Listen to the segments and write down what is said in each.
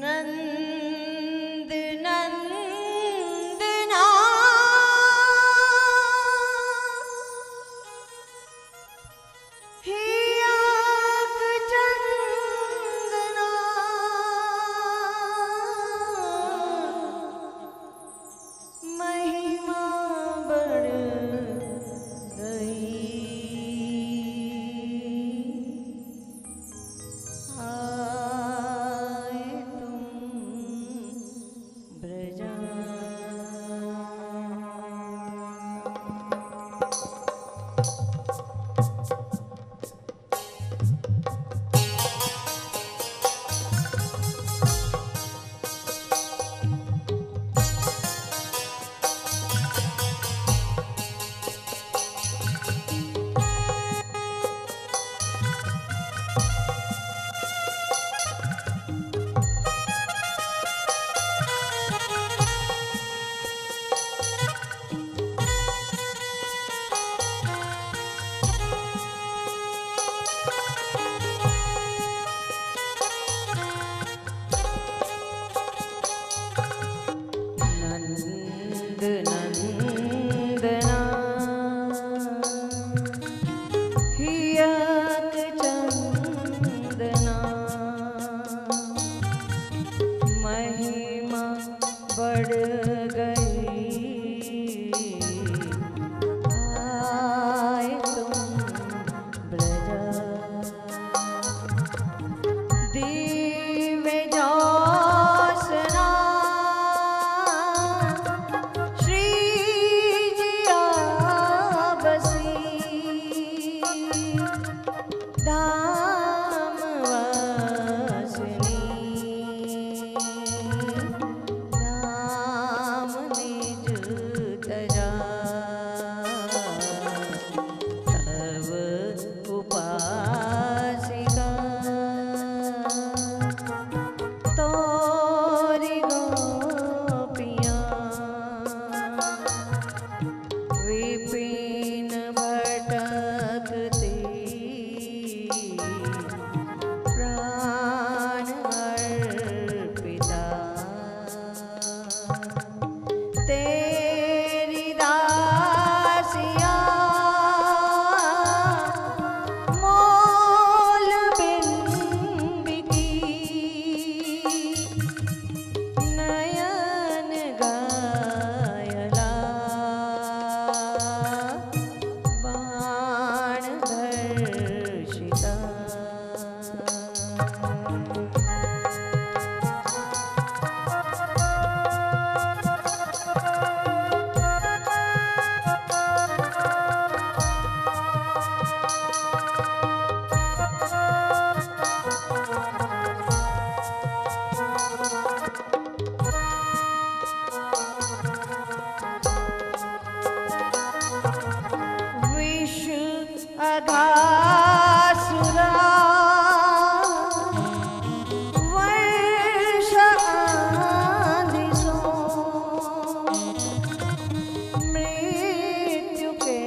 नंद नंदना हिया चंदना महिमा बढ़ गई खगासुरा वर्ष आंधिसो मृत्यु के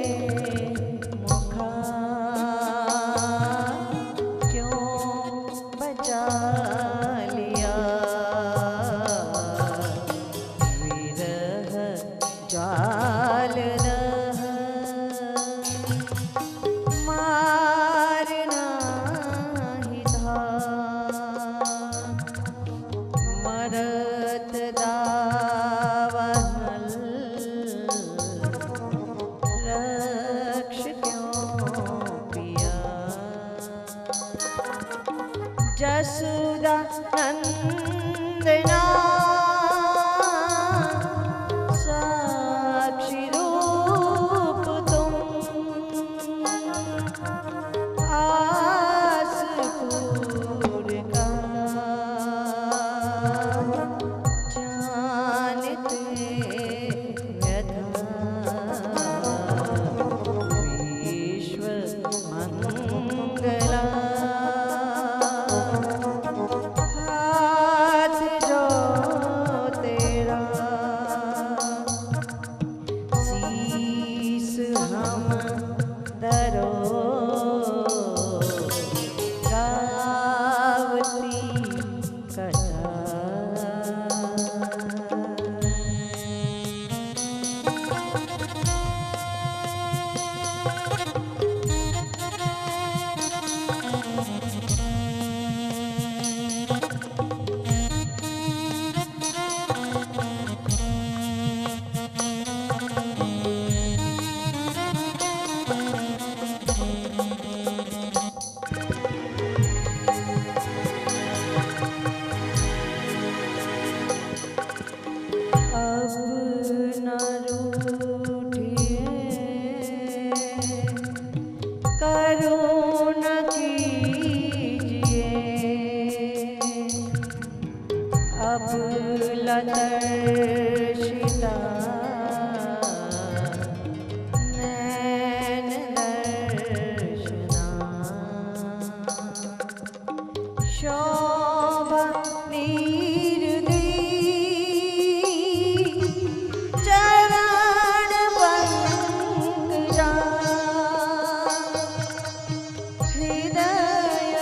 मुखा क्यों बचा लिया विरह जाल रह मारना ही था मरत दावानल रक्ष क्यों पिया जसुदा नंदना साक्षी रूप तुम आसपुर का जानते व्यथा विश्व मंगला हाथ जो तेरा शीस हम धरो गावती कथा अब न रूठिए करुण कीजिए अब लतर्षिता नैन दर्शना शोभा नीरदी चरण पंकजा हृदय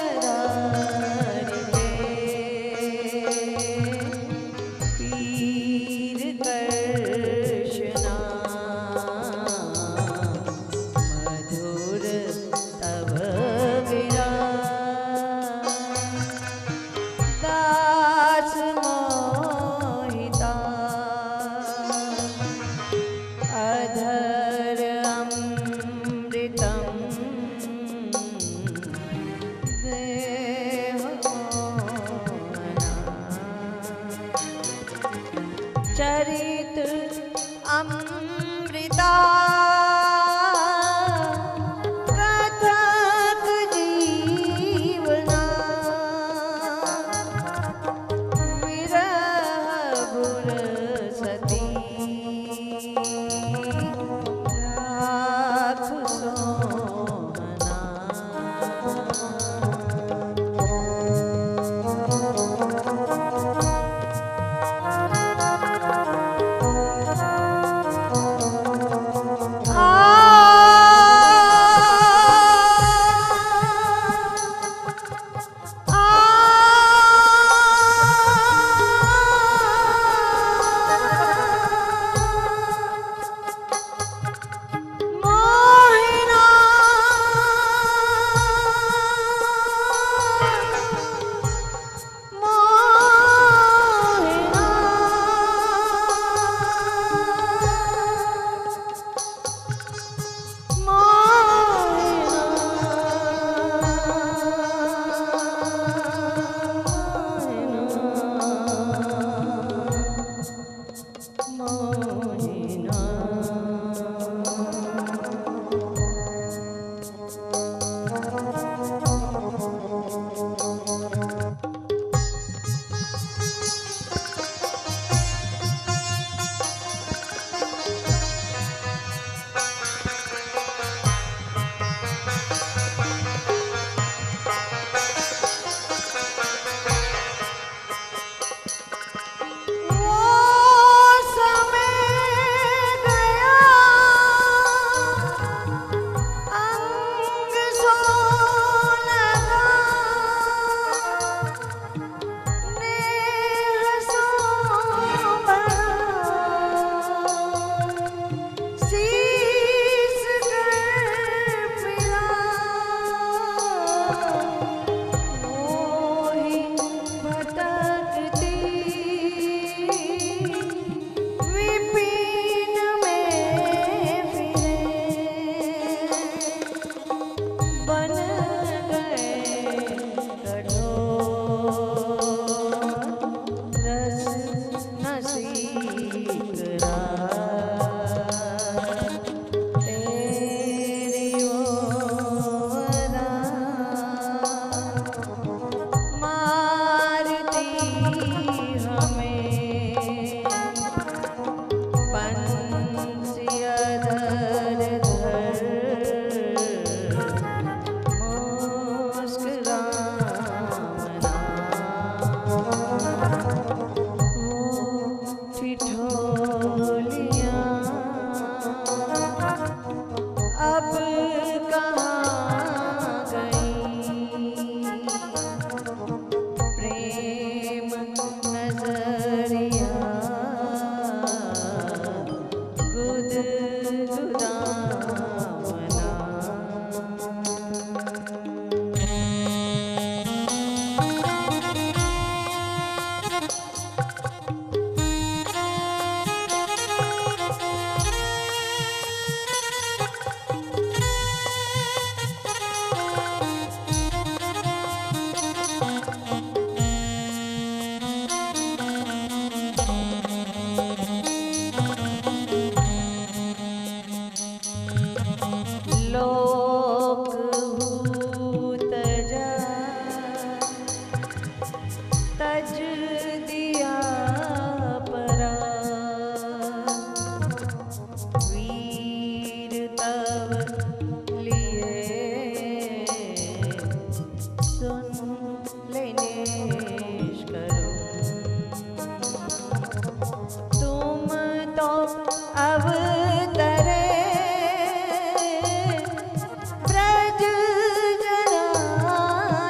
पीर कर्षणा मधुर तव विराग दास मोहिता अधर अमृतम देह चरित अमृता कथक जीवना विरह बुर सती राख सोहना मोहिना लोक भूत जा तज दिया परा वीर तव लिए सुन लेने तुम तो अवतरे ब्रज जना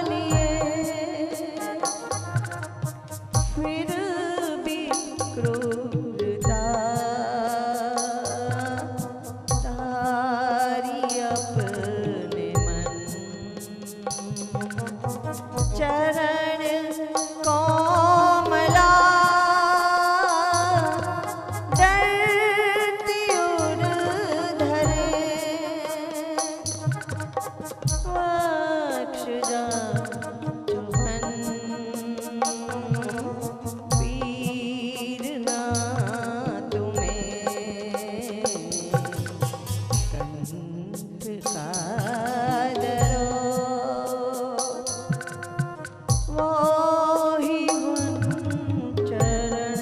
लिए फिर भी क्रूरता तारी अपने मन चरण कोमला डरती उर धरे वक्षजा चुभन पीर ना तुम्हें कंठ का दरो मोहि उन चरण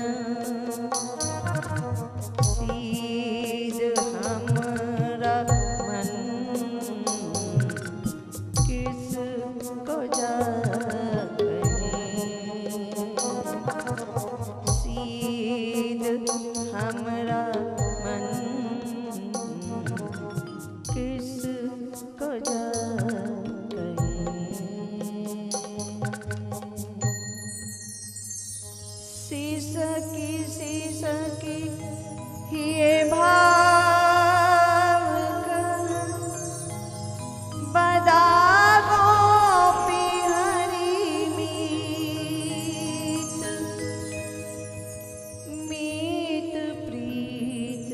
सीध हमरा मन किस को जा सीध हमरा मन किस को जा सीसकी ये भाव बदा गोपी हरि मीत मीत प्रीत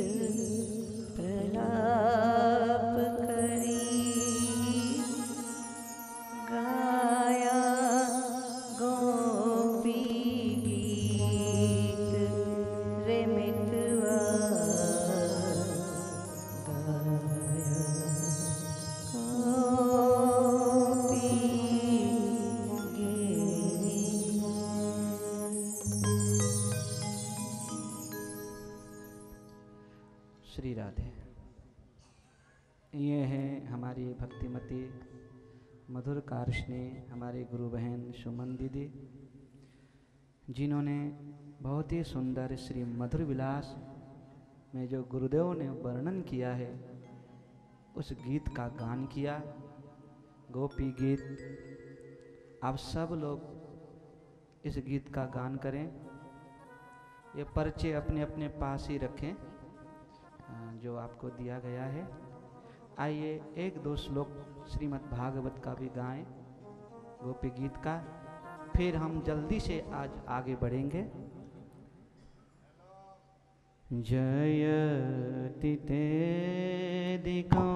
प्रलाप करी गाया गोपी गीत रे मितवा गाया गोपी गीत। श्री राधे। ये हैं हमारी भक्तिमती मधुर कारष्णी हमारी गुरु बहन सुमन दीदी, जिन्होंने बहुत ही सुंदर श्री मधुर विलास में जो गुरुदेव ने वर्णन किया है उस गीत का गान किया, गोपी गीत। आप सब लोग इस गीत का गान करें। ये पर्चे अपने अपने पास ही रखें जो आपको दिया गया है। आइए एक दो श्लोक श्रीमद् भागवत का भी गाएं, गोपी गीत का, फिर हम जल्दी से आज आगे बढ़ेंगे। जयति ते दिको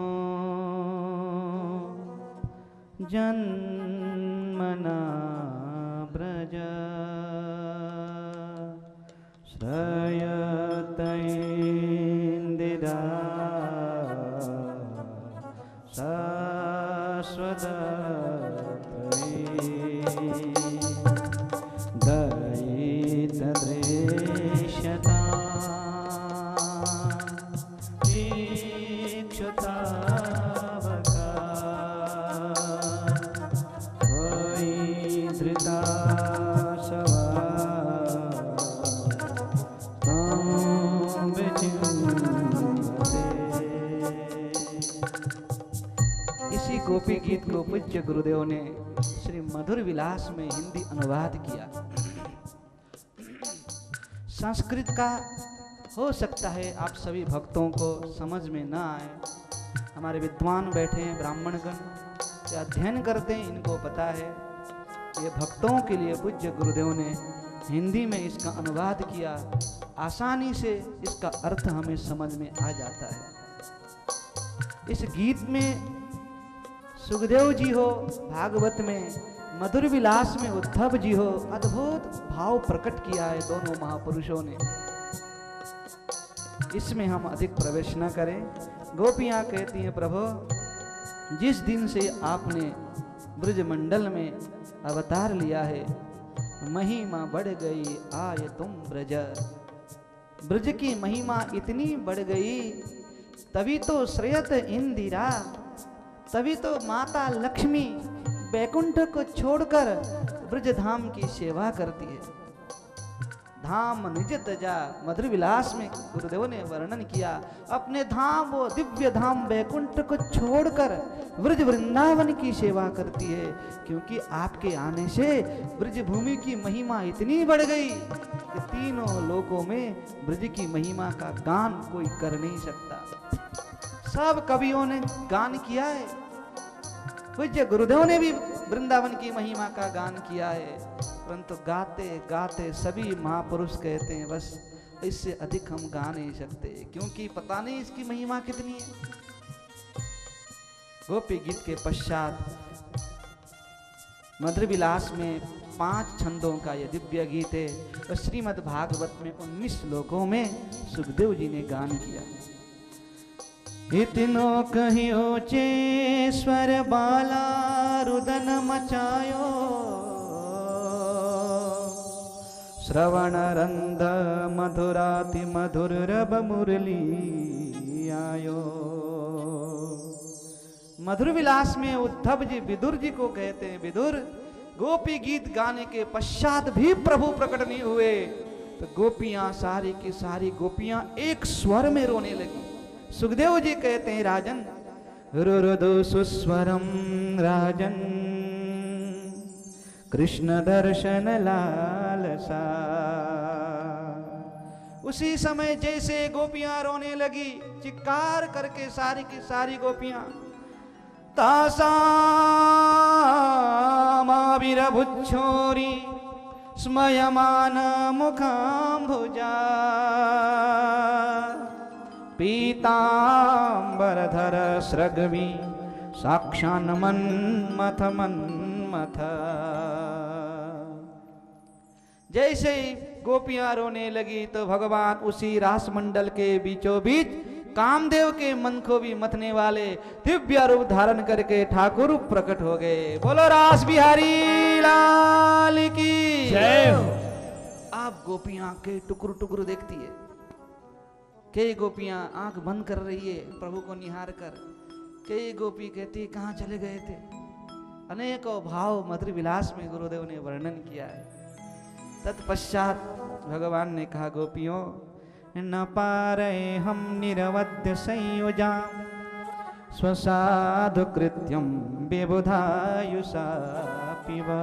जन्मना ब्रज श्रयतैन्दिरा दयितदृश्यता दीक्षतावका त्वयि धृता सवा त्वं विचिन्वते। इसी गोपी गीत को पूज्य गुरुदेव ने श्री मधुर विलास में हिंदी अनुवाद किया। संस्कृत का हो सकता है आप सभी भक्तों को समझ में ना आए। हमारे विद्वान बैठे हैं, ब्राह्मणगण जो अध्ययन करते हैं, इनको पता है। ये भक्तों के लिए पूज्य गुरुदेव ने हिंदी में इसका अनुवाद किया। आसानी से इसका अर्थ हमें समझ में आ जाता है। इस गीत में सुखदेव जी हो, भागवत में मधुर विलास में उद्धव जी हो, अद्भुत भाव प्रकट किया है दोनों महापुरुषों ने। इसमें हम अधिक प्रवेश न करें। गोपियां कहती हैं, प्रभु जिस दिन से आपने ब्रजमंडल में अवतार लिया है, महिमा बढ़ गई आय तुम ब्रज। ब्रज की महिमा इतनी बढ़ गई, तभी तो श्रेयत इंदिरा, तभी तो माता लक्ष्मी बैकुंठ को छोड़कर ब्रज धाम की सेवा करती है। धाम निज तजा, मधुर विलास में गुरुदेव ने वर्णन किया, अपने धाम वो दिव्य धाम बैकुंठ को छोड़कर ब्रज वृंदावन की सेवा करती है, क्योंकि आपके आने से ब्रज भूमि की महिमा इतनी बढ़ गई कि तीनों लोकों में ब्रज की महिमा का गान कोई कर नहीं सकता। सब कवियों ने गान किया है, पूज्य गुरुदेव ने भी वृंदावन की महिमा का गान किया है, परंतु गाते गाते सभी महापुरुष कहते हैं बस इससे अधिक हम गा नहीं सकते, क्योंकि पता नहीं इसकी महिमा कितनी है। गोपी गीत के पश्चात मधुर विलास में 5 छंदों का यह दिव्य गीत है, और श्रीमद् भागवत में 19 श्लोकों में सुखदेव जी ने गान किया। इतनो कहियो चे स्वर बाला रुदन मचायो, श्रवण रंध मधुराति मधुर रब मुरली आयो। मधुर विलास में उद्धव जी विदुर जी को कहते हैं, विदुर गोपी गीत गाने के पश्चात भी प्रभु प्रकट नहीं हुए, तो गोपियां सारी की सारी गोपियां एक स्वर में रोने लगी। सुखदेव जी कहते हैं, राजन रुरुदु सुस्वरम राजन कृष्ण दर्शन लालसा। उसी समय जैसे गोपियां रोने लगी, चित्कार करके सारी की सारी गोपियां, तासामाविरभुच्छोरी स्मयमान मुखाम्बुजा, पीतांबरधर स्रग्वी साक्षान् मन्मथ मन्मथ। जैसे ही गोपियां रोने लगी तो भगवान उसी रास मंडल के बीचों बीच कामदेव के मन को भी मथने वाले दिव्य रूप धारण करके ठाकुर प्रकट हो गए। बोलो रास बिहारी लाल की जय। आप गोपियां के टुकड़ टुकड़ देखती है, कई गोपियां आंख बंद कर रही है प्रभु को निहार कर, कई गोपी कहती कहाँ चले गए थे। अनेकों भाव मधुर विलास में गुरुदेव ने वर्णन किया है। तत्पश्चात भगवान ने कहा, गोपियों न पारे हम निरवध्य संयोजा स्वसाधु कृत्यम बेबुधायुषा पिबा।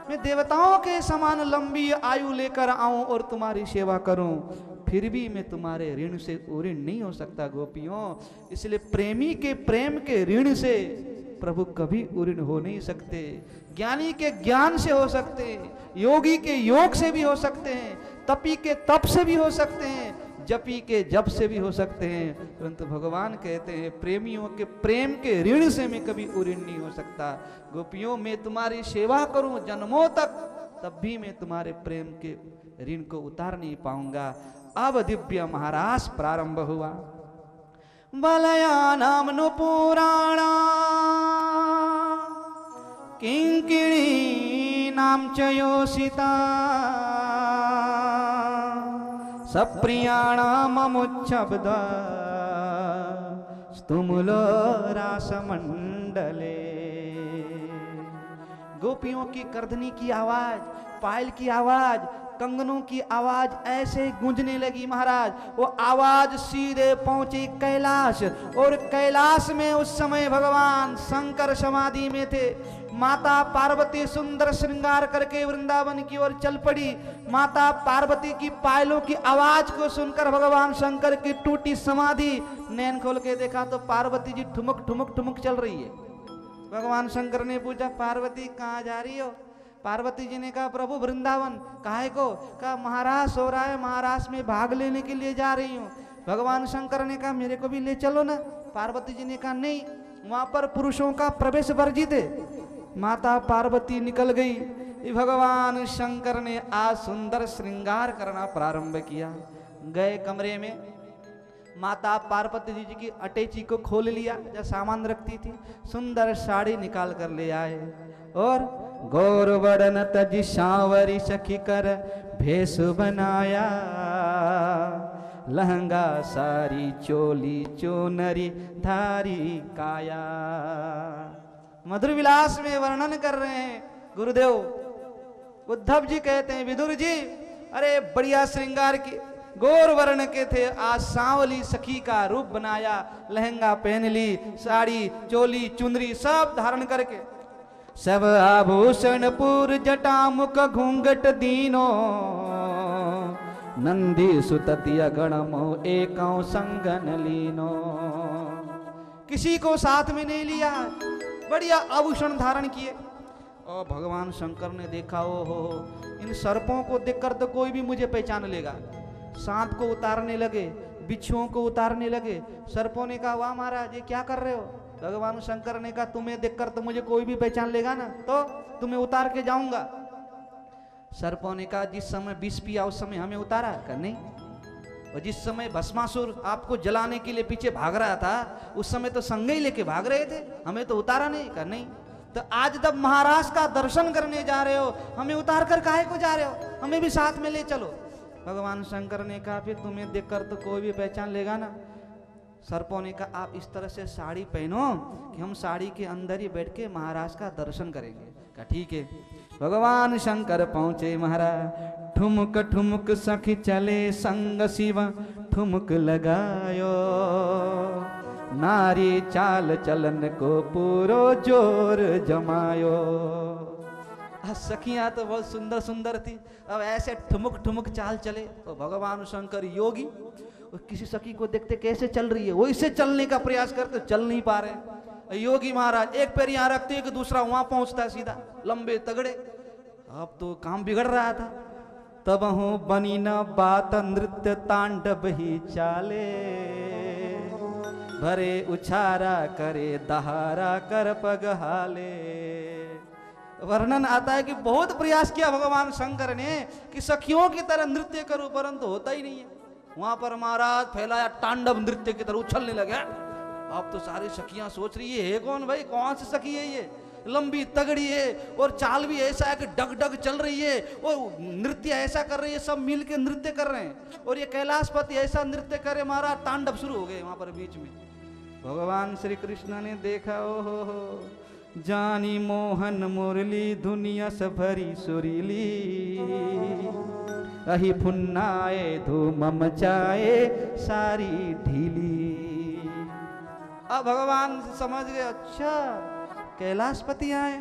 मैं देवताओं के समान लंबी आयु लेकर आऊं और तुम्हारी सेवा करूं, फिर भी मैं तुम्हारे ऋण से ऊऋण नहीं हो सकता गोपियों। इसलिए प्रेमी के प्रेम के ऋण से प्रभु कभी ऊऋण हो नहीं सकते। ज्ञानी के ज्ञान से हो सकते हैं, योगी के योग से भी हो सकते हैं, तपी के तप से भी हो सकते हैं, जपी के जप से भी हो सकते हैं, परंतु भगवान कहते हैं प्रेमियों के प्रेम के ऋण से मैं कभी ऊऋण नहीं हो सकता। गोपियों मैं तुम्हारी सेवा करूं जन्मों तक, तब भी मैं तुम्हारे प्रेम के ऋण को उतार नहीं पाऊंगा। अब दिव्य महारास प्रारंभ हुआ। बलया नामनु पुराणा किंकिणी नाम च योषिता, सप्रियाणाममुच्छब्द स्तुमुलो रासमंडले। गोपियों की करधनी की आवाज, पायल की आवाज, कंगनों की आवाज ऐसे गूंजने लगी महाराज। वो आवाज सीधे पहुंची कैलाश, और कैलाश में उस समय भगवान शंकर समाधि में थे। माता पार्वती सुंदर श्रृंगार करके वृंदावन की ओर चल पड़ी। माता पार्वती की पायलों की आवाज को सुनकर भगवान शंकर की टूटी समाधि, नैन खोल के देखा तो पार्वती जी ठुमक ठुमक ठुमक चल रही है। भगवान शंकर ने पूछा, पार्वती कहाँ जा रही हो? पार्वती जी ने कहा, प्रभु वृंदावन। काहे को? कहा महाराज हो रहा है, महाराज में भाग लेने के लिए जा रही हूँ। भगवान शंकर ने कहा मेरे को भी ले चलो ना। पार्वती जी ने कहा नहीं, वहां पर पुरुषों का प्रवेश वर्जित है। माता पार्वती निकल गई। भगवान शंकर ने आज सुंदर श्रृंगार करना प्रारंभ किया। गए कमरे में, माता पार्वती जी की अटैची को खोल लिया, जब सामान रखती थी, सुंदर साड़ी निकाल कर ले आए और गौर वर्णन तज सांवरी सखी कर भेष बनाया, लहंगा सारी चोली चोनरी धारी काया। मधुर विलास में वर्णन कर रहे हैं गुरुदेव। उद्धव जी कहते हैं विदुर जी, अरे बढ़िया श्रृंगार की गौर वर्ण के थे, आज सांवली सखी का रूप बनाया, लहंगा पहन ली, साड़ी चोली चुनरी सब धारण करके, सब आभूषण पूर जटा मुख घूंघट दीनो, नंदी सुततिय गणमो एकौ संगन लीनो। किसी को साथ में नहीं लिया, बढ़िया आभूषण धारण किए। और भगवान शंकर ने देखा, ओ हो इन सर्पों को देखकर तो कोई भी मुझे पहचान लेगा। सांप को उतारने लगे, बिच्छुओं को उतारने लगे। सर्पों ने कहा, वाह महाराज ये क्या कर रहे हो? भगवान शंकर ने कहा, तुम्हें देखकर तो मुझे कोई भी पहचान लेगा ना, तो तुम्हें उतार के जाऊंगा। सर्पों ने कहा, जिस समय विष पिया उस समय हमें उतारा कर नहीं, और जिस समय भस्मासुर आपको जलाने के लिए पीछे भाग रहा था उस समय तो संगे ही लेके भाग रहे थे, हमें तो उतारा नहीं कर नहीं। तो आज जब महाराज का दर्शन करने जा रहे हो, हमें उतार कर काहे को जा रहे हो? हमें भी साथ में ले चलो। भगवान शंकर ने कहा, फिर तुम्हें देखकर तो कोई भी पहचान लेगा ना। सर्पों ने कहा, आप इस तरह से साड़ी पहनो कि हम साड़ी के अंदर ही बैठ के महाराज का दर्शन करेंगे। कहा ठीक है। भगवान शंकर पहुंचे महाराज, ठुमक ठुमक सखी चले संग शिव ठुमक लगायो, नारी चाल चलन को पूरो जोर जमायो। सखियां तो बहुत सुंदर सुंदर थी, अब ऐसे ठुमुक ठुमुक चाल चले। तो भगवान शंकर योगी, किसी सखी को देखते कैसे चल रही है, वो इसे चलने का प्रयास करते, चल नहीं पा रहे। योगी महाराज एक पैर यहाँ रखते हैं कि दूसरा वहां पहुंचता है सीधा, लंबे तगड़े। अब तो काम बिगड़ रहा था। तब हो बनी न बात नृत्य तांडव ही चाले, भरे उछारा करे दहारा कर पगहाले। वर्णन आता है कि बहुत प्रयास किया भगवान शंकर ने कि सखियों की तरह नृत्य करूं, परंतु होता ही नहीं है। वहां पर महाराज फैलाया, तांडव नृत्य की तरह उछलने लगे। अब तो सारी सखियां सोच रही है कौन भाई, कौन सी सखी है ये, लंबी तगड़ी है और चाल भी ऐसा है कि डग डग चल रही है और नृत्य ऐसा कर रही है, सब मिल के नृत्य कर रहे हैं। और ये कैलाशपति ऐसा नृत्य करे, महाराज तांडव शुरू हो गए वहां पर बीच में। भगवान श्री कृष्ण ने देखा, ओ हो जानी मोहन मुरली दुनिया से भरी सुरीली, अही फुन्नाए धूम मचाए सारी ढीली। अब भगवान समझ गए, अच्छा कैलाशपति आए।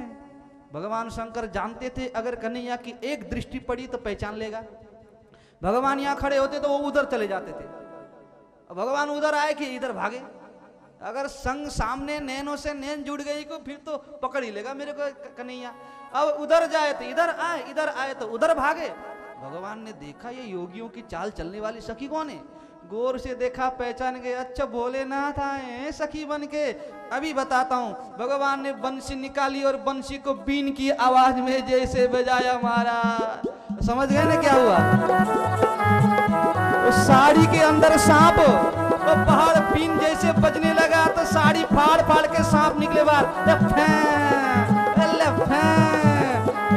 भगवान शंकर जानते थे अगर कन्हैया की एक दृष्टि पड़ी तो पहचान लेगा। भगवान यहाँ खड़े होते तो वो उधर चले जाते थे, भगवान उधर आए कि इधर भागे। अगर संग सामने नैनों से नैन जुड़ गई को फिर तो पकड़ ही लेगा मेरे को कन्हैया। अब उधर जाए तो इधर आए, इधर आए तो उधर भागे। भगवान ने देखा ये योगियों की चाल चलने वाली सखी कौन है, गौर से देखा, पहचान गए, अच्छा भोलेनाथ आए सखी बन के। अभी बताता हूँ। भगवान ने बंसी निकाली और बंसी को बीन की आवाज में जैसे बजाया महाराज। समझ गए ना क्या हुआ? उस साड़ी के अंदर सांप, वो पहाड़ बीन जैसे बजने लगा तो साड़ी फाड़ फाड़ के सांप निकले बाहर।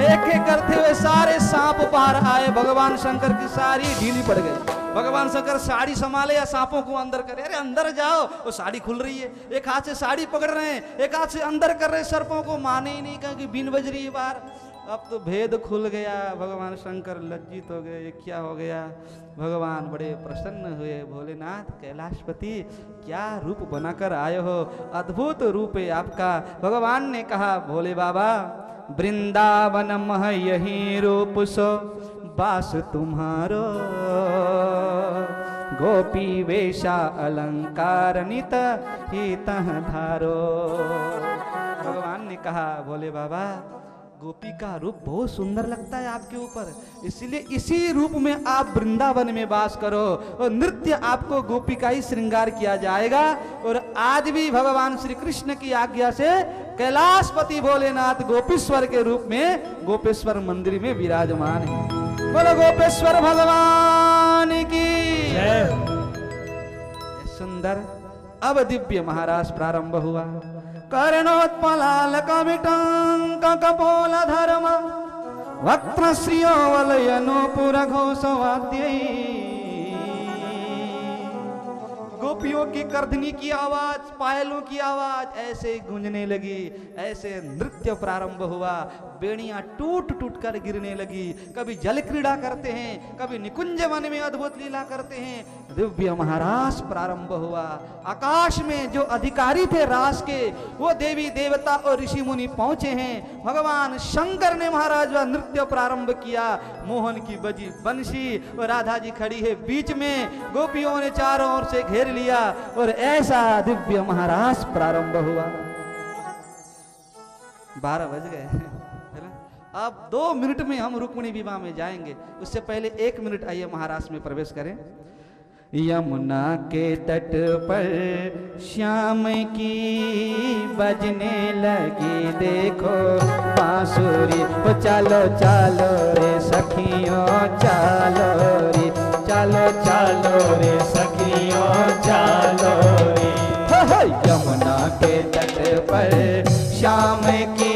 एक एक करते हुए सारे सांप बाहर आए। भगवान शंकर की साड़ी ढीली पड़ गई। भगवान शंकर साड़ी संभाले या सांपों को अंदर करे। अरे अंदर जाओ, वो साड़ी खुल रही है। एक हाथ से साड़ी पकड़ रहे हैं, एक हाथ से अंदर कर रहे हैं। सर्पों को माने ही नहीं, कहें कि बीन बज रही है बाहर। अब तो भेद खुल गया। भगवान शंकर लज्जित हो गए, ये क्या हो गया? भगवान बड़े प्रसन्न हुए। भोलेनाथ कैलाशपति क्या रूप बनाकर आए हो, अद्भुत रूप है आपका। भगवान ने कहा, भोले बाबा वृंदावन मह यही रूप सो बास तुम्हारो, गोपी वेशा अलंकार नित ही तह धारो। भगवान ने कहा, भोले बाबा गोपी का रूप बहुत सुंदर लगता है आपके ऊपर, इसलिए इसी रूप में आप वृंदावन में वास करो और नृत्य आपको गोपी का ही श्रृंगार किया जाएगा। और आज भी भगवान श्री कृष्ण की आज्ञा से कैलाशपति भोलेनाथ गोपीश्वर के रूप में गोपेश्वर मंदिर में विराजमान है। बोलो गोपेश्वर भगवान की जय। सुंदर। अब दिव्य महारास प्रारंभ हुआ। कर्णोत्पलाल कविटांक कपोल धर्म वक्त्र श्रियो वलयनोपुर घोषवाद्यै। गोपियों की कर्दनी की आवाज, पायलों की आवाज ऐसे गूंजने लगी, ऐसे नृत्य प्रारंभ हुआ। बेड़ियां टूट टूट कर गिरने लगी। कभी जल क्रीड़ा करते हैं, कभी निकुंज वन में अद्भुत लीला करते हैं। दिव्य महारास प्रारंभ हुआ। आकाश में जो अधिकारी थे रास के, वो देवी देवता और ऋषि मुनि पहुंचे हैं। भगवान शंकर ने महाराज वह नृत्य प्रारंभ किया। मोहन की बजी बंशी और राधा जी खड़ी है बीच में। गोपियों ने चारों ओर से घेर लिया और ऐसा दिव्य महारास प्रारंभ हुआ। 12 बज गए है ना। अब 2 मिनट में हम रुक्मिणी विवाह में जाएंगे। उससे पहले 1 मिनट आइए महारास में प्रवेश करें। यमुना के तट पर श्याम की बजने लगी देखो बांसुरी। ओ चलो चलो रे सखियों चलो रे, चलो चलो रे सखियों चलो रे। यमुना के तट पर श्याम की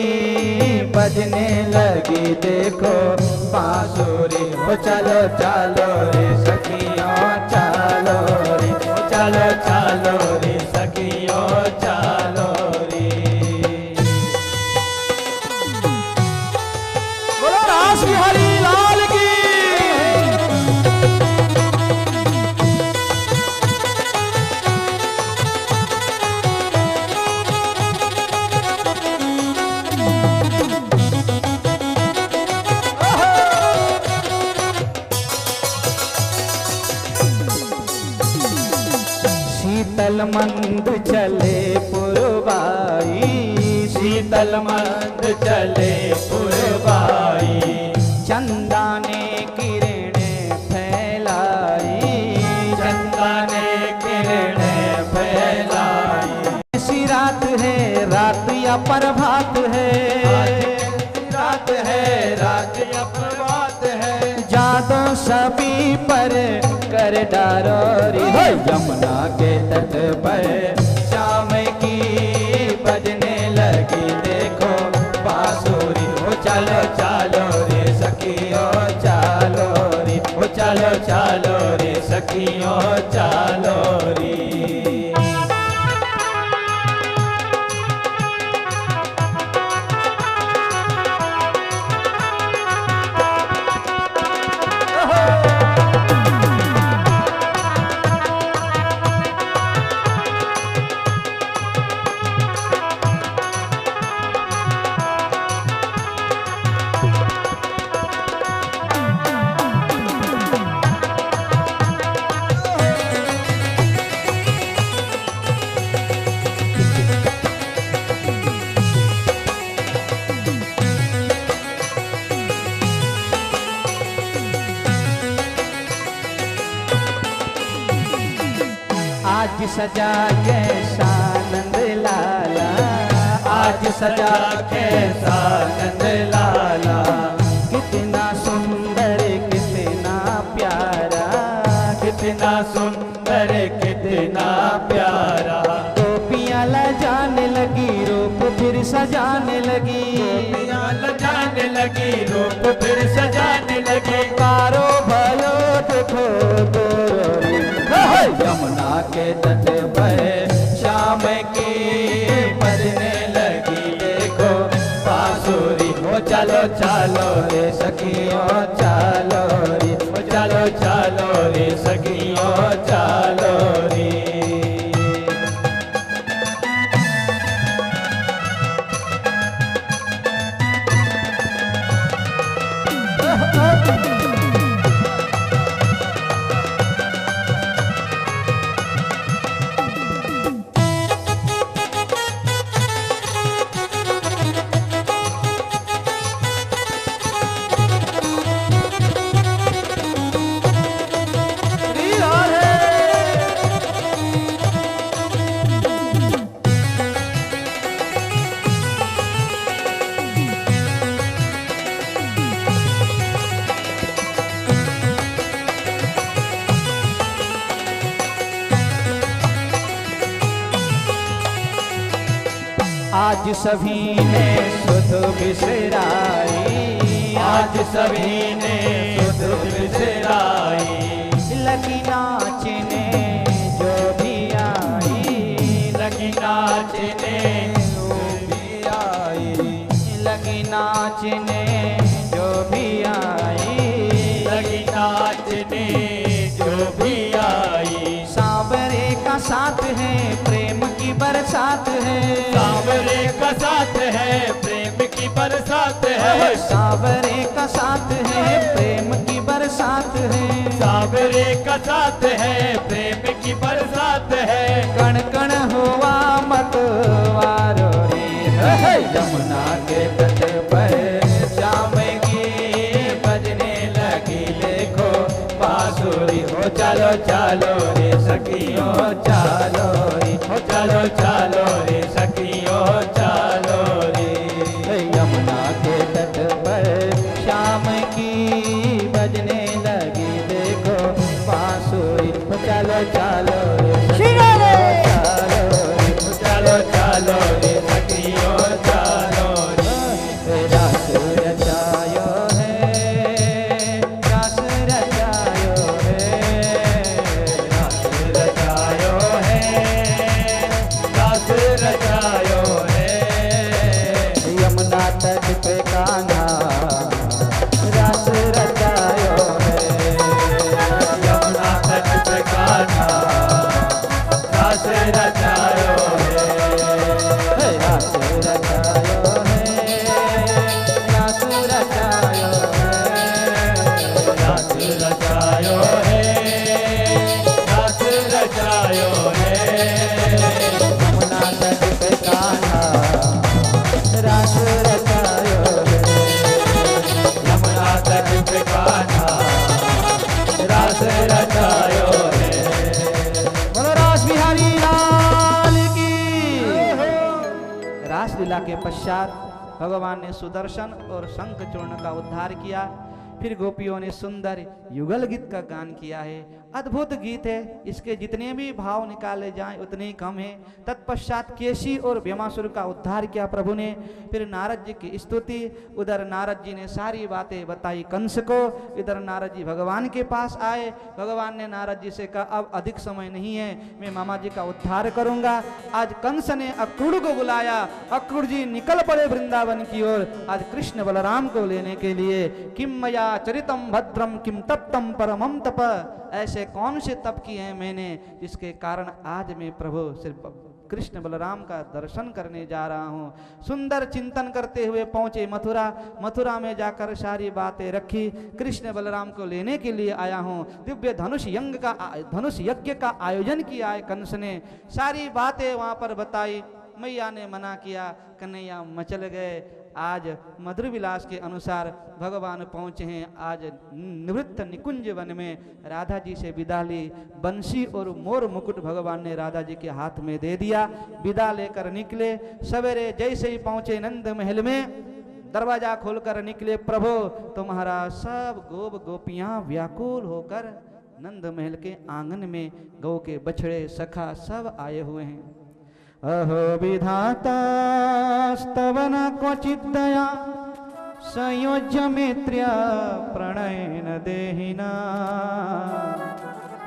बजने लगी देखो बांसुरी। ओ चलो चलो रे सखियों चलो रे, चलो चलो रे सखियों चलो रे। बोलो रास बिहारी लाल की। शीतल मंद चले पुरवाई, शीतल मंद चले पुरवाई। चंदा ने किरणें फैलाई, चंदा ने किरणें फैलाई। ऐसी रात है रात या प्रभात है, रात है रात या प्रभात है। जादू सभी पर कर डारो रे। यमुना के तट पर श्याम की बजने लगी देखो बांसुरी। ओ चलो चलो रे सखियों चलो रे, ओ चलो चलो रे सखियों चलो रे। आज सजा कैसा नंद लाला, आज सजा कैसा नंद लाला। कितना सुंदर कितना प्यारा, कितना सुंदर कितना प्यारा। गोपियाँ लजाने लगी रूप फिर सजाने लगी, गोपियाँ लजाने लगी रूप फिर सजाने लगी। कारो भयो देखो गोरी। यमुना के तट पर श्याम की बजने लगी देखो बांसुरी। ओ चलो चलो रे सखियों चलो रे, ओ चलो चलो रे सखियों चलो रे। आज सभी ने सुध बिसराई, आज सभी ने सुध बिसराई, लगी नाचने जो भी आई, लगी नाचने जो भी आई, लगी नाचने जो भी आई, लगी नाचने जो भी आई। सांवरे का साथ है प्रेम की बरसात है, सांवरे का साथ है प्रेम की बरसात है, सांवरे का साथ है प्रेम की बरसात है, सांवरे का साथ है प्रेम की बरसात है। कण कण हुआ मतवारो रे, यमुना के तट पर शाम की बजने लगी देखो बांसुरी। हो चलो चलो रे सखियों चलो रे, हो चलो चलो रे सखियों चलो रे, यमुना के तट पर शाम की बजने लगी देखो बांसुरी। हो चलो चलो रे सखियों चलो रे, हो चलो चलो रे सखियों चलो रे, रास रचायो है, रास रचायो है, रास रचायो है, रास रचायो है, यमुना तट पे कान्हा रास रचायो है, यमुना तट पे कान्हा रास रचायो है, रास रचायो है, रास रचायो है, रास रचायो है, रास रचायो है, यमुना तट पे कान्हा रास रचायो है, यमुना तट पे कान्हा रास रचायो है। बोलो रास बिहारी लाल की। रासलीला के पश्चात भगवान ने सुदर्शन और शंख चूर्ण का उद्धार किया। फिर गोपियों ने सुंदर युगल गीत का गान किया है। अद्भुत गीत है, इसके जितने भी भाव निकाले जाएं उतने ही कम है। तत्पश्चात केशी और व्यमासुर का उद्धार किया प्रभु ने। फिर नारद जी की स्तुति, उधर नारद जी ने सारी बातें बताई कंस को, इधर नारद जी भगवान के पास आए। भगवान ने नारद जी से कहा अब अधिक समय नहीं है, मैं मामा जी का उद्धार करूंगा। आज कंस ने अक्रूर को बुलाया, अक्रूर जी निकल पड़े वृंदावन की ओर आज कृष्ण बलराम को लेने के लिए। किम मया चरितम भद्रम किम तप्तम परमम तप, ऐसे कौन से तप किए हैं मैंने जिसके कारण आज मैं प्रभु सिर्फ कृष्ण बलराम का दर्शन करने जा रहा हूँ। सुंदर चिंतन करते हुए पहुंचे मथुरा। मथुरा में जाकर सारी बातें रखी, कृष्ण बलराम को लेने के लिए आया हूँ। दिव्य धनुष यज्ञ का आयोजन किया है कंस ने। सारी बातें वहाँ पर बताई। मैया ने मना किया, कन्हैया मचल गए। आज मधुर विलास के अनुसार भगवान पहुँचे हैं। आज निवृत्त निकुंज वन में राधा जी से विदा ली। बंसी और मोर मुकुट भगवान ने राधा जी के हाथ में दे दिया। विदा लेकर निकले। सवेरे जैसे ही पहुँचे नंद महल में, दरवाजा खोलकर निकले। प्रभु तुम्हारा सब गोप गोपियाँ व्याकुल होकर नंद महल के आंगन में गौ के बछड़े सखा सब आए हुए हैं। अहो विधाता स्तवन क्वचित् दया संयोज्य मित्र्य प्रणयन देहिना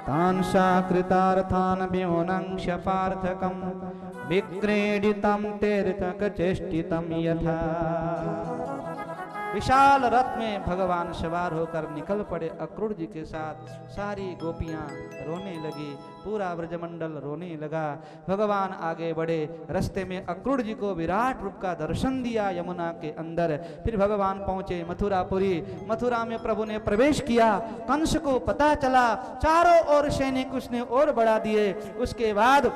तान् साकृतार्थान् व्योनंश पार्थकं विक्रीडितं तीर्थकचेष्टितं यथा। विशाल रथ में भगवान सवार होकर निकल पड़े। अक्रूर जी के साथ सारी गोपियां रोने लगी, पूरा ब्रजमंडल रोने लगा। भगवान आगे बढ़े। रास्ते में अक्रूर जी को विराट रूप का दर्शन दिया यमुना के अंदर। फिर भगवान पहुंचे मथुरापुरी। मथुरा में प्रभु ने प्रवेश किया। कंस को पता चला, चारों ओर सैनिक उसने और बढ़ा दिए। उसके बाद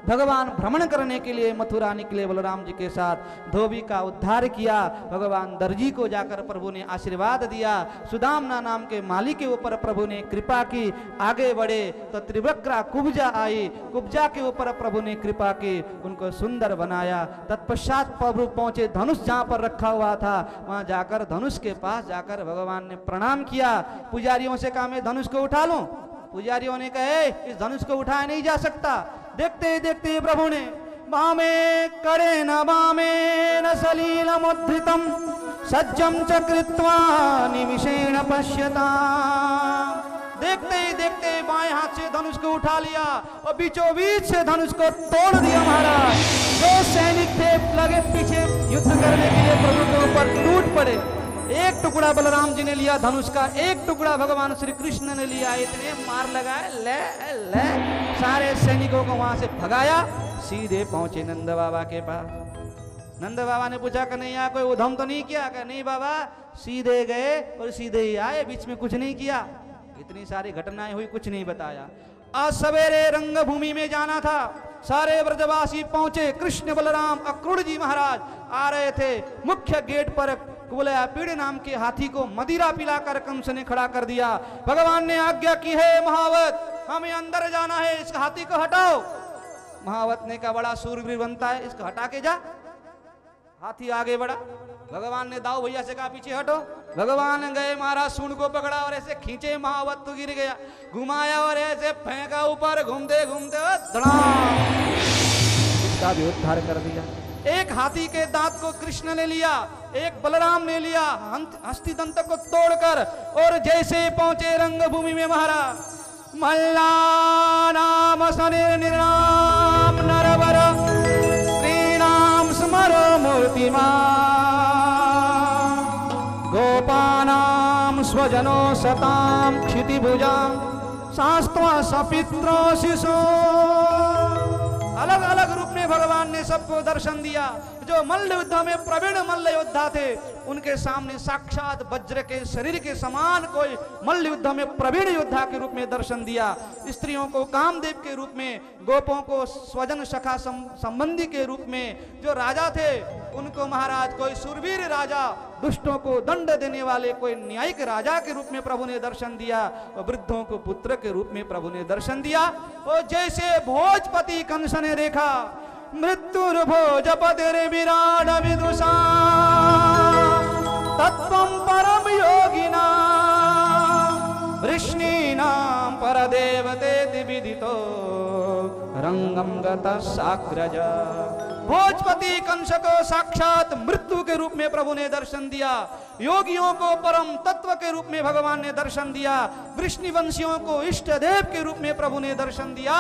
भगवान भ्रमण करने के लिए मथुरा निकले बलराम जी के साथ। धोबी का उद्धार किया। भगवान दर्जी को जाकर प्रभु ने आशीर्वाद दिया। सुदामना नाम के माली के ऊपर प्रभु ने कृपा की। आगे बढ़े तो त्रिवक्रा कुब्जा आई। कुब्जा के ऊपर प्रभु ने कृपा की, उनको सुंदर बनाया। तत्पश्चात प्रभु पहुंचे धनुष जहां पर रखा हुआ था, वहां जाकर धनुष के पास जाकर भगवान ने प्रणाम किया। पुजारियों से कहा मैं धनुष को उठा लूं। पुजारियों ने कहा इस धनुष को उठाया नहीं जा सकता। देखते ही देखते प्रभु ने वहां में करेण वामेन सलीलमुद्धृतं सज्जं च कृत्वा निमिषेण पश्यताम्। देखते ही देखते बाएं हाथ से धनुष को उठा लिया और बीचों बीच से धनुष को तोड़ दिया महाराज। जो सैनिक थे लगे पीछे युद्ध करने के लिए प्रभु के ऊपर टूट पड़े। एक टुकड़ा बलराम जी ने लिया धनुष का, एक टुकड़ा भगवान श्री कृष्ण ने लिया। इतने मार लगाए, ले ले सारे सैनिकों को वहां से भगाया, सीधे पहुंचे नंद बाबा के पास। नंद बाबा ने पूछा कि नहीं, यहाँ कोई उधम तो नहीं किया? कि नहीं बाबा, सीधे गए और सीधे ही आए, बीच में कुछ नहीं किया। इतनी सारी घटनाएं हुई, कुछ नहीं बताया। आज सवेरे रंगभूमि में जाना था, सारे ब्रजवासी पहुंचे। कृष्ण बलराम अक्रूर जी महाराज आ रहे थे। मुख्य गेट पर कुवलया पीड़ नाम के हाथी को मदिरा पिलाकर कंस ने खड़ा कर दिया। भगवान ने आज्ञा की है महावत, हमें अंदर जाना है, इस हाथी को हटाओ। महावत ने कहा बड़ा सूरवीर बनता है, इसको हटा के जा। हाथी आगे बढ़ा, भगवान ने दाऊ भैया से कहा पीछे हटो। भगवान गए, महाराज सूंड को पकड़ा और ऐसे खींचे, महावत तो गिर गया। घुमाया और ऐसे फेंका ऊपर, घूमते घूमते धड़ाम इसका भी उद्धार कर दिया। एक हाथी के दांत को कृष्ण ने लिया, एक बलराम ने लिया हस्ती दंत को तोड़कर, और जैसे पहुंचे रंगभूमि में महाराज मल्ला नाम शरीर निराम नरवर श्रीनाम स्मर मूर्तिमा गोपानाम स्वजनो सताम क्षितिभुजा शास्त्वा सपित्रो शिशो। अलग अलग रूप में भगवान ने सबको दर्शन दिया। जो मल्ल युद्ध में प्रवीण मल्ल योद्धा थे, उनके सामने साक्षात वज्र के शरीर के समान कोई मल्ल युद्ध में प्रवीण योद्धा के रूप में दर्शन दिया। स्त्रियों को कामदेव के रूप में, गोपों को स्वजन सखा संबंधी के रूप में, जो राजा थे उनको महाराज कोई सुरवीर राजा, दुष्टों को दंड देने वाले कोई न्यायिक राजा के रूप में प्रभु ने दर्शन दिया, और वृद्धों को पुत्र के रूप में प्रभु ने दर्शन दिया। और जैसे भोजपति कंस ने देखा मृत्युर्भोजपतिर् विराट विदुषा तत्वं परम योगिना वृष्णीनां परदेवतेति विदितो रंगम गतः साग्रज। भोजपति कंस को साक्षात मृत्यु के रूप में प्रभु ने दर्शन दिया, योगियों को परम तत्व के रूप में भगवान ने दर्शन दिया, वृष्णिवंशियों को इष्ट देव के रूप में प्रभु ने दर्शन दिया।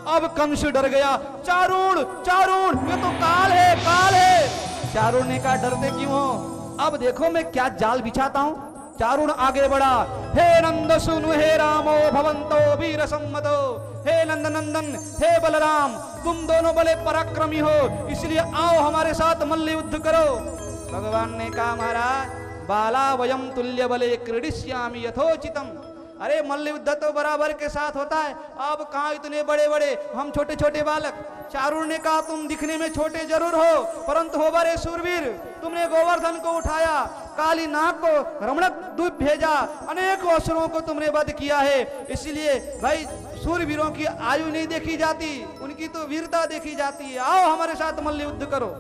अब कंस डर गया। चारुण चारुण, ये तो काल है, काल है। चारुण ने कहा डरते क्यों हो? अब देखो मैं क्या जाल बिछाता हूं। चारुण आगे बढ़ा, हे नंद सुनु हे रामो भवंतो वीर सम्मतो। हे नंद नंदन, हे बलराम, तुम दोनों बड़े पराक्रमी हो, इसलिए आओ हमारे साथ मल्ल युद्ध करो। भगवान ने कहा महाराज बाला वयम तुल्य बले क्रीडिष्यामि यथोचितम। अरे मल्ल युद्ध तो बराबर के साथ होता है, अब कहाँ इतने बड़े बड़े, हम छोटे छोटे बालक। चारुण ने कहा तुम दिखने में छोटे जरूर हो, परंतु हो बड़े सूरवीर। तुमने गोवर्धन को उठाया, काली नाग को रमणक दूत भेजा, अनेक असुरों को तुमने वध किया है। इसलिए भाई सूरवीरों की आयु नहीं देखी जाती, उनकी तो वीरता देखी जाती है। आओ हमारे साथ मल्ल युद्ध करो।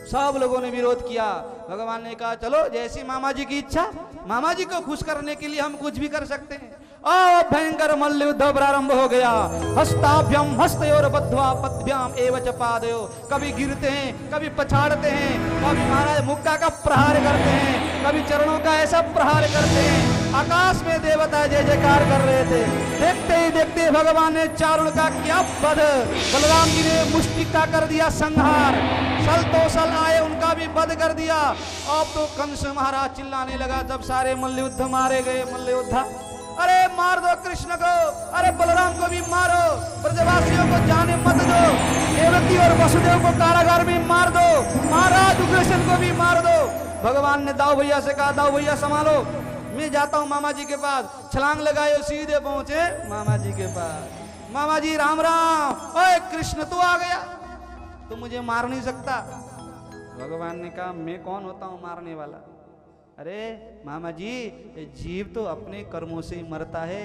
सब लोगों ने विरोध किया। भगवान ने कहा चलो जैसी मामा जी की इच्छा, मामा जी को खुश करने के लिए हम कुछ भी कर सकते हैं। और भयंकर मल्ल युद्ध प्रारंभ हो गया। हस्ताभ्यम हस्तयोर बद्ध्वा पद्भ्याम एव च पादयो। कभी गिरते हैं, कभी पछाड़ते हैं, कभी महाराज मुक्का का प्रहार करते हैं, कभी चरणों का ऐसा प्रहार करते हैं। आकाश में देवता जय जयकार कर रहे थे। देखते ही देखते भगवान ने चारुण का क्या वध, बलराम जी ने मुष्टिका कर दिया संहार, सल तो सल आए उनका भी वध कर दिया। अब तो कंस महाराज चिल्लाने लगा जब सारे मल्ल युद्ध मारे गए। मल्ल योद्धा अरे मार दो कृष्ण को, अरे बलराम को भी मारो, ब्रजवासियों को जाने मत दो, देवकी और वसुदेव को कारागार में मार दो, महाराज उग्रसेन को भी मार दो। भगवान ने दाऊ भैया से कहा दाऊ भैया संभालो, मैं जाता हूँ मामा जी के पास। छलांग लगाए सीधे पहुंचे मामा जी के पास। मामा जी राम राम। ओए कृष्ण तू आ गया, तू मुझे मार नहीं सकता। भगवान ने कहा मैं कौन होता हूँ मारने वाला? अरे मामा जी जीव तो अपने कर्मों से ही मरता है,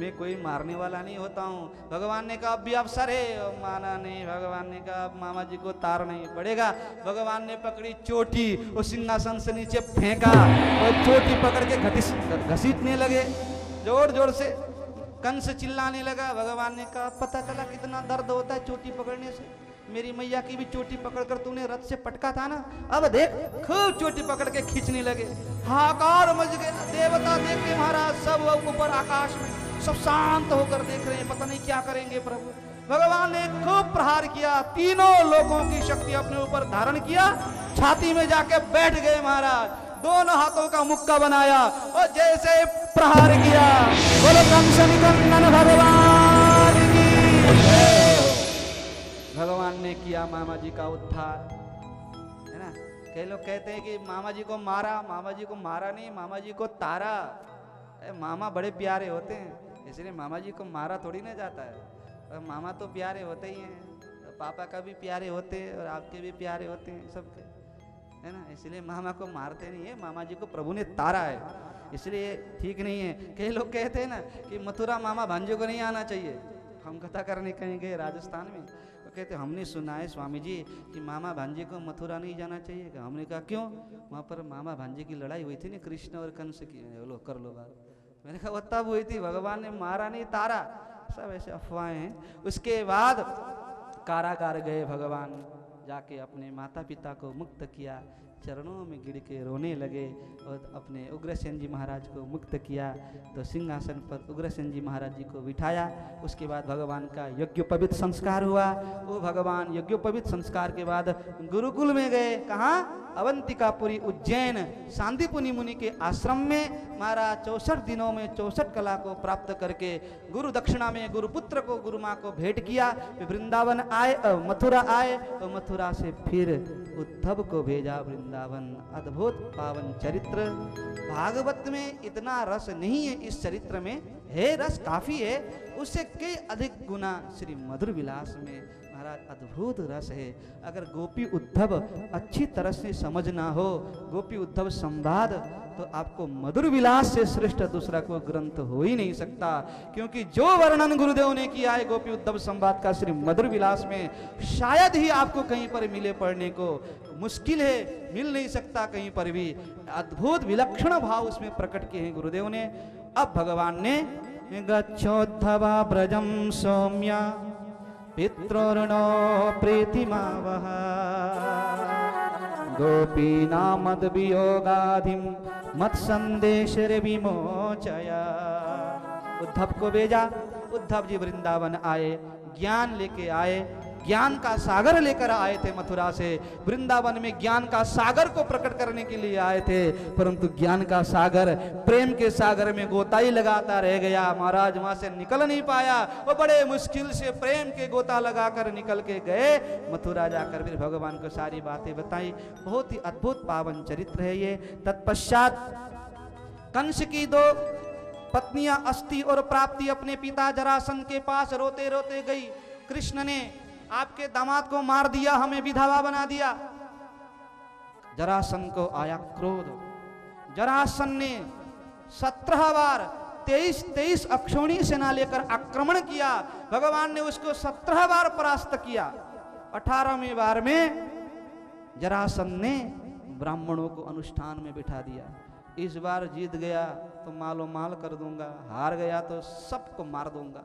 मैं कोई मारने वाला नहीं होता हूँ। भगवान ने कहा अब भी अवसर है। माना नहीं। भगवान ने कहा मामा जी को तार नहीं पड़ेगा। भगवान ने पकड़ी चोटी, उस सिंहासन से नीचे फेंका और चोटी पकड़ के घसीटने लगे जोर जोर से। कंस चिल्लाने लगा। भगवान ने कहा पता चला कितना दर्द होता है चोटी पकड़ने से। मेरी मैया की भी चोटी पकड़कर तूने रथ से पटका था ना, अब देख खूब चोटी पकड़ के खींचने लगे। हाहाकार मच गया, देवता देख के महाराज सब ऊपर आकाश में सब शांत होकर देख रहे हैं, पता नहीं क्या करेंगे प्रभु। भगवान ने खूब प्रहार किया, तीनों लोगों की शक्ति अपने ऊपर धारण किया, छाती में जाके बैठ गए महाराज, दोनों हाथों का मुक्का बनाया और जैसे प्रहार किया, बोलो कंस निकंदन भगवान की। भगवान ने किया मामा जी का उद्धार, है ना। कई लोग कहते हैं कि मामा जी को मारा, मामा जी को मारा नहीं, मामा जी को तारा। मामा बड़े प्यारे होते हैं, इसलिए मामा जी को मारा थोड़ी ना जाता है। मामा तो प्यारे होते ही हैं, पापा का भी प्यारे होते हैं और आपके भी प्यारे होते हैं सबके, है ना। इसलिए मामा को मारते नहीं है, मामा जी को प्रभु ने तारा है, इसलिए ठीक नहीं है। कई लोग कहते हैं ना कि मथुरा मामा भांजे को नहीं आना चाहिए। हम कथा करने कहीं गए राजस्थान में, वो कहते हमने सुना है स्वामी जी कि मामा भांजे को मथुरा नहीं जाना चाहिए। हमने कहा क्यों? वहाँ पर मामा भांजे की लड़ाई हुई थी ना कृष्ण और कंस की, लो कर लो बात। मैंने कहा वो तब हुई थी, भगवान ने मारा नहीं तारा, सब ऐसे अफवाहें हैं। उसके बाद कारागार गए भगवान, जाके अपने माता पिता को मुक्त किया, चरणों में गिर के रोने लगे और अपने उग्रसेन जी महाराज को मुक्त किया। तो सिंहासन पर उग्रसेन जी महाराज जी को बिठाया। उसके बाद भगवान का यज्ञोपवीत संस्कार हुआ। वो भगवान यज्ञोपवीत संस्कार के बाद गुरुकुल में गए, कहाँ? अवंतिकापुरी उज्जैन सांदीपुनि मुनि के आश्रम में महाराज 64 दिनों में 64 कला को प्राप्त करके गुरु दक्षिणा में गुरुपुत्र को गुरु माँ को भेंट किया। वृंदावन आए, मथुरा आए और मथुरा से फिर उद्धव को भेजा वृंदावन। अद्भुत पावन चरित्र। भागवत में इतना रस नहीं है, इस चरित्र में है रस काफी है, उससे कई अधिक गुना श्री मधुर विलास में महाराज अद्भुत रस है। अगर गोपी उद्धव अच्छी तरह से समझना हो, गोपी उद्धव संवाद, तो आपको मधुर विलास से श्रेष्ठ दूसरा कोई ग्रंथ हो ही नहीं सकता। क्योंकि जो वर्णन गुरुदेव ने किया है गोपी उद्धव संवाद का श्री मधुर विलास में, शायद ही आपको कहीं पर मिले, पढ़ने को मुश्किल है, मिल नहीं सकता कहीं पर भी। अद्भुत विलक्षण भाव उसमें प्रकट किए हैं गुरुदेव ने। अब भगवान ने गच्छोद्धवा ब्रजम सौम्या पितृर्णो प्रीतिमावह गोपीनामद वियोगाधिम मत संदेश विमोचया। उद्धव को भेजा। उद्धव जी वृंदावन आए, ज्ञान लेके आए, ज्ञान का सागर लेकर आए थे मथुरा से। वृंदावन में ज्ञान का सागर को प्रकट करने के लिए आए थे, परंतु ज्ञान का सागर, प्रेम के सागर में गोता ही लगाता रह गया। महाराज वहां से निकल नहीं पाया, वो बड़े मुश्किल से प्रेम के गोता लगाकर निकल के गए। मथुरा जाकर फिर भगवान को सारी बातें बताई। बहुत ही अद्भुत पावन चरित्र है ये। तत्पश्चात कंस की 2 पत्नियां अस्ति और प्राप्ति अपने पिता जरासंध के पास रोते रोते गई। कृष्ण ने आपके दामाद को मार दिया, हमें विधवा बना दिया। जरासंध को आया क्रोध। जरासंध ने 17 बार 23 अक्षौणी सेना लेकर आक्रमण किया। भगवान ने उसको 17 बार परास्त किया। 18वें बार में जरासंध ने ब्राह्मणों को अनुष्ठान में बिठा दिया। इस बार जीत गया तो मालो माल कर दूंगा, हार गया तो सबको मार दूंगा।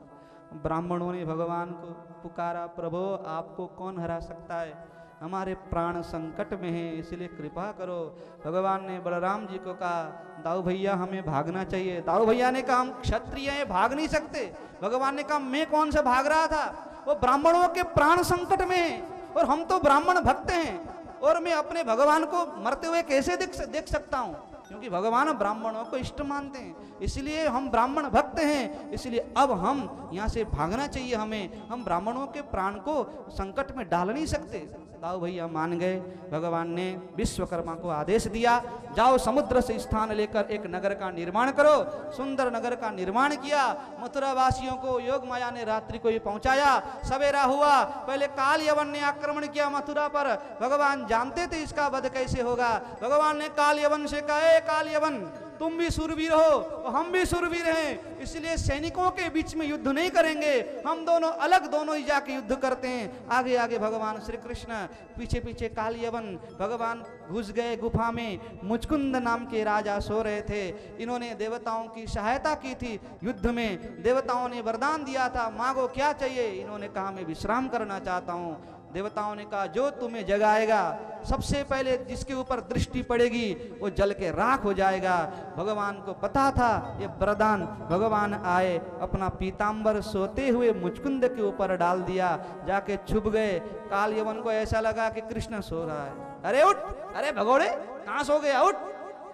ब्राह्मणों ने भगवान को पुकारा, प्रभु आपको कौन हरा सकता है, हमारे प्राण संकट में हैं, इसलिए कृपा करो। भगवान ने बलराम जी को कहा, दाऊ भैया हमें भागना चाहिए। दाऊ भैया ने कहा हम क्षत्रिय हैं, भाग नहीं सकते। भगवान ने कहा मैं कौन सा भाग रहा था, वो ब्राह्मणों के प्राण संकट में है और हम तो ब्राह्मण भक्त हैं, और मैं अपने भगवान को मरते हुए कैसे देख सकता हूँ, क्योंकि भगवान ब्राह्मणों को इष्ट मानते हैं, इसलिए हम ब्राह्मण भक्त हैं, इसलिए अब हम यहाँ से भागना चाहिए हमें, हम ब्राह्मणों के प्राण को संकट में डाल नहीं सकते। दाऊ भैया मान गए। भगवान ने विश्वकर्मा को आदेश दिया, जाओ समुद्र से स्थान लेकर एक नगर का निर्माण करो। सुंदर नगर का निर्माण किया। मथुरा वासियों को योग माया ने रात्रि को ही पहुंचाया। सवेरा हुआ, पहले काल यवन ने आक्रमण किया मथुरा पर। भगवान जानते थे इसका वध कैसे होगा। भगवान ने काल यवन से कहा, काल यवन तुम भी सूरवीर हो और हम भी सूरवीर हैं, इसलिए सैनिकों के बीच में युद्ध नहीं करेंगे, हम दोनों अलग दोनों ही जाके युद्ध करते हैं। आगे आगे भगवान श्री कृष्ण, पीछे पीछे काल यवन। भगवान घुस गए गुफा में। मुचकुंद नाम के राजा सो रहे थे। इन्होंने देवताओं की सहायता की थी युद्ध में। देवताओं ने वरदान दिया था, मांगो क्या चाहिए। इन्होंने कहा मैं विश्राम करना चाहता हूँ। देवताओं ने कहा जो तुम्हें जगाएगा, सबसे पहले जिसके ऊपर दृष्टि पड़ेगी वो जल के राख हो जाएगा। भगवान को पता था ये वरदान। भगवान आए, अपना पीतांबर सोते हुए मुचकुंद के ऊपर डाल दिया, जाके छुप गए। काल यवन को ऐसा लगा कि कृष्ण सो रहा है। अरे उठ, अरे भगोड़े कहां सो गया, उठ।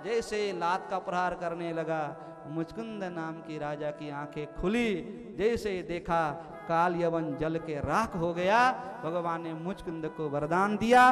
जैसे लात का प्रहार करने लगा, मुचकुंद नाम की राजा की आंखें खुली। जैसे देखा काल यवन जल के राख हो गया। भगवान ने मुचकुंद को वरदान दिया।